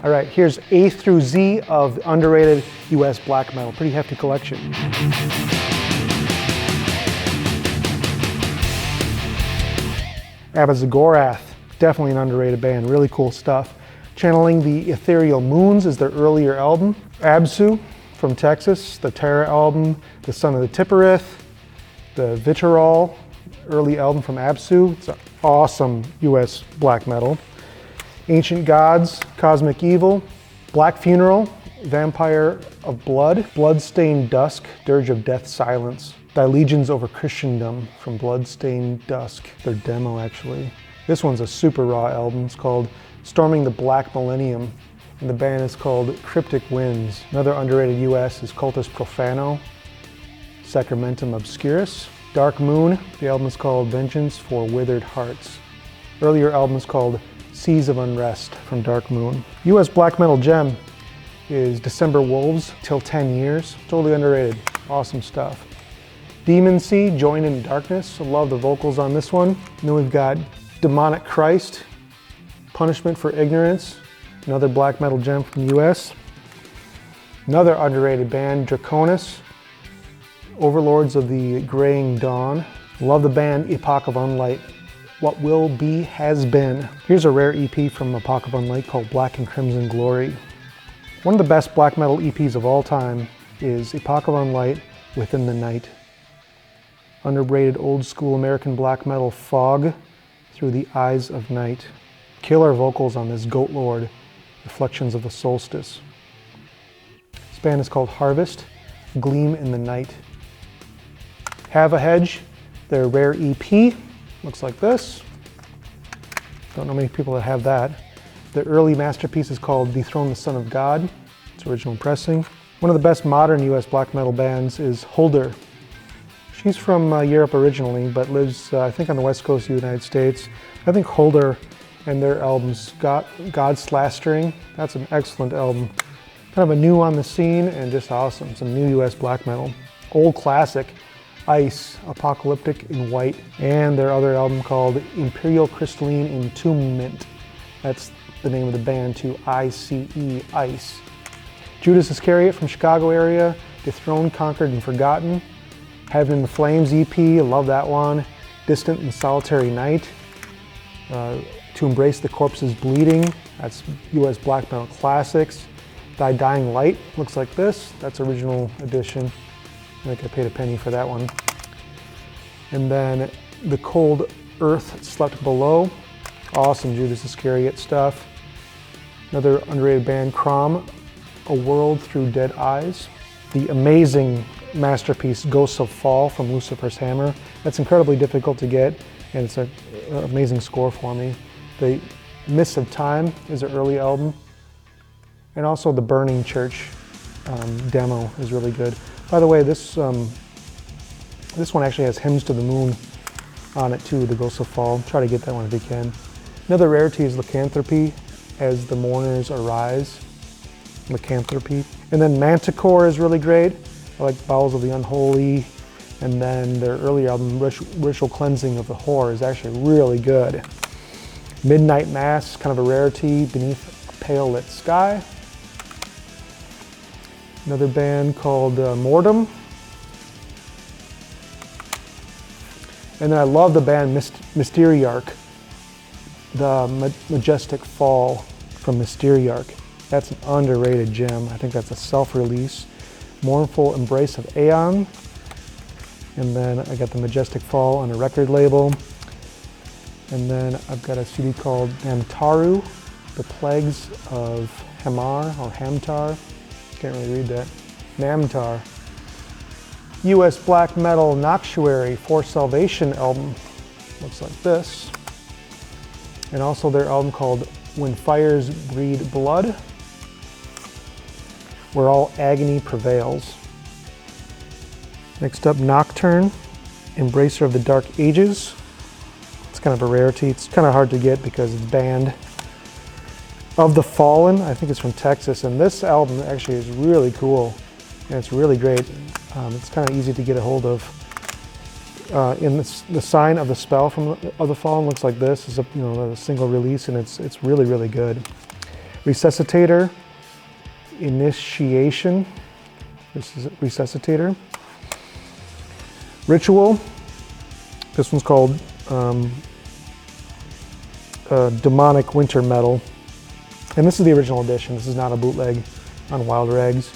All right, here's A through Z of underrated US black metal. Pretty hefty collection. Abazagorath, definitely an underrated band, really cool stuff. Channeling the Ethereal Moons is their earlier album. Absu from Texas, the Terra album, The Son of the Tipperith, the Vitriol, early album from Absu. It's an awesome US black metal. Ancient Gods, Cosmic Evil, Black Funeral, Vampire of Blood, Bloodstained Dusk, Dirge of Death Silence, Thy Legions Over Christendom from Bloodstained Dusk, their demo actually. This one's a super raw album. It's called Storming the Black Millennium, and the band is called Cryptic Winds. Another underrated US is Cultus Profano, Sacramentum Obscurus. Darkmoon, the album is called Vengeance for Withered Hearts. Earlier album is called Seas of Unrest from Darkmoon. US black metal gem is December Wolves, Till 10 Years. Totally underrated, awesome stuff. Demoncy, Join in Darkness. I love the vocals on this one. And then we've got Demonic Christ, Punishment for Ignorance. Another black metal gem from the US. Another underrated band, Draconis, Overlords of the Graying Dawn. Love the band Epoch of Unlight. What Will Be Has Been. Here's a rare EP from Epoch of Unlight called Black and Crimson Glory. One of the best black metal EPs of all time is Epoch of Unlight, Within the Night. Underrated old school American black metal fog through the eyes of night. Killer vocals on this Goatlord, Reflections of the Solstice. This band is called Harvist, Gleam in the Night. Havohej, their rare EP. Looks like this. Don't know many people that have that. The early masterpiece is called Dethrone the Son of God. It's original pressing. One of the best modern US black metal bands is Hulder. She's from Europe originally, but lives, I think, on the west coast of the United States. I think Hulder and their albums, God's Slastering, that's an excellent album. Kind of a new on the scene and just awesome. Some new US black metal. Old classic. I.C.E, Apocalyptic in White, and their other album called Imperial Crystalline Entombment. That's the name of the band too, I.C.E, I.C.E. Judas Iscariot from Chicago area, Dethroned, Conquered, and Forgotten. Heaven in the Flames EP, I love that one. Distant and Solitary Night. To Embrace the Corpse's Bleeding, that's US black metal classics. Thy Dying Light, looks like this, that's original edition. I think I paid a penny for that one. And then The Cold Earth Slept Below. Awesome Judas Iscariot stuff. Another underrated band, Krom, A World Through Dead Eyes. The amazing masterpiece, Ghosts of Fall from Lucifer's Hammer. That's incredibly difficult to get, and it's an amazing score for me. The Mists of Time is an early album. And also the Burning Church demo is really good. By the way, this one actually has Hymns to the Moon on it too, the Ghosts of Fall. Try to get that one if you can. Another rarity is Lycanthropy, As the Mourners Arise. Lycanthropy. And then Manticore is really great. I like Bowels of the Unholy. And then their earlier album, Ritual Cleansing of the Whore, is actually really good. Midnight Mass, kind of a rarity, Beneath a Pale Lit Sky. Another band called Mortum. And then I love the band Mysteriarch, the Majestic Fall from Mysteriarch. That's an underrated gem. I think that's a self-release. Mournful Embrace of Aeon. And then I got the Majestic Fall on a record label. And then I've got a CD called Namtaru, The Plagues of Hamar or Hamtar. Can't really read that. Namtar. US black metal Noctuary For Salvation album. Looks like this. And also their album called When Fires Breed Blood, Where All Agony Prevails. Next up, Nocturne, Embracer of the Dark Ages. It's kind of a rarity. It's kind of hard to get because it's banned. Of the Fallen, I think it's from Texas, and this album actually is really cool, and it's really great. It's kind of easy to get a hold of. In the Sign of the Spell from of the Fallen looks like this. It's a single release, and it's really, really good. Resuscitator, Initiation. This is Resuscitator. Ritual. This one's called Demonic Winter Metal. And this is the original edition. This is not a bootleg on Wild Rags.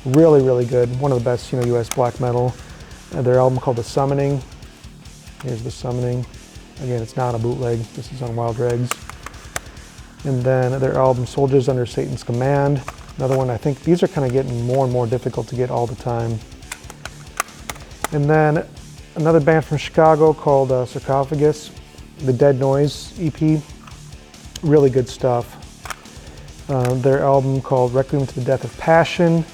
Really, really good. One of the best, US black metal. Their album called The Summoning. Here's The Summoning. Again, it's not a bootleg. This is on Wild Rags. And then their album Soldiers Under Satan's Command. Another one. I think these are kind of getting more and more difficult to get all the time. And then another band from Chicago called Sarcophagus, the Dead Noise EP. Really good stuff. Their album called Requiem to the Death of Passion.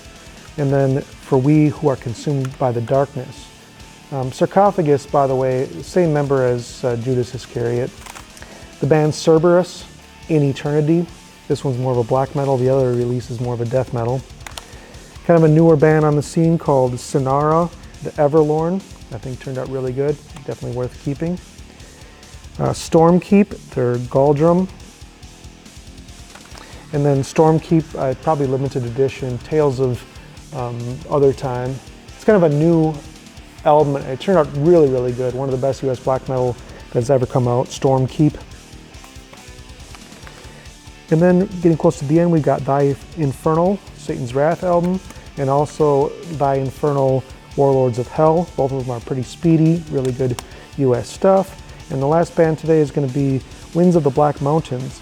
And then For We Who Are Consumed by the Darkness. Sarcophagus, by the way, same member as Judas Iscariot. The band Serberus, In Eternity. This one's more of a black metal. The other release is more of a death metal. Kind of a newer band on the scene called Sinara, the Everlorn. I think turned out really good. Definitely worth keeping. Stormkeep, their Galdrum. And then Stormkeep, probably limited edition, Tales of Other Time. It's kind of a new album. It turned out really, really good. One of the best US black metal that's ever come out, Stormkeep. And then getting close to the end, we've got Thy Infernal, Satan's Wrath album, and also Thy Infernal, Warlords of Hell. Both of them are pretty speedy, really good US stuff. And the last band today is going to be Winds of the Black Mountains.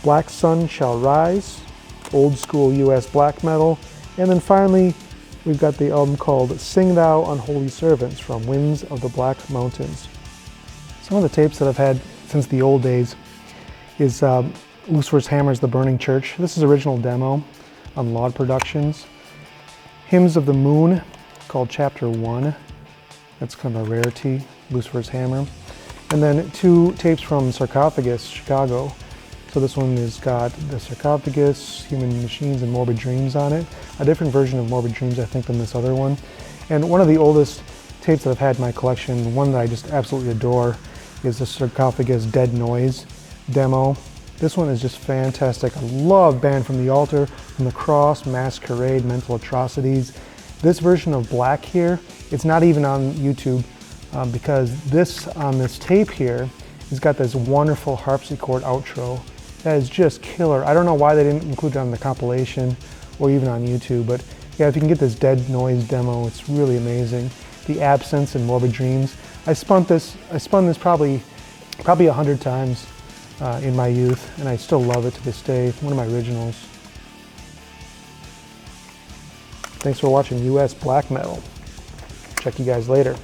Black Sun Shall Rise, old school US black metal. And then finally, we've got the album called Sing Thou Unholy Servants from Winds of the Black Mountains. Some of the tapes that I've had since the old days is Lucifer's Hammer's The Burning Church. This is original demo on Laud Productions. Hymns of the Moon, called Chapter 1. That's kind of a rarity, Lucifer's Hammer. And then 2 tapes from Sarcophagus, Chicago. So this one has got the Sarcophagus, Human Machines, and Morbid Dreams on it. A different version of Morbid Dreams, I think, than this other one. And one of the oldest tapes that I've had in my collection, one that I just absolutely adore, is the Sarcophagus Dead Noise demo. This one is just fantastic. I love Banned from the Altar, From the Cross, Masquerade, Mental Atrocities. This version of Black here, it's not even on YouTube because this, on this tape here, has got this wonderful harpsichord outro. That is just killer. I don't know why they didn't include it on the compilation or even on YouTube, but yeah, if you can get this Dead Noise demo, it's really amazing. The Absence and Morbid Dreams. I spun this probably 100 times in my youth, and I still love it to this day. It's one of my originals. Thanks for watching US Black Metal. Check you guys later.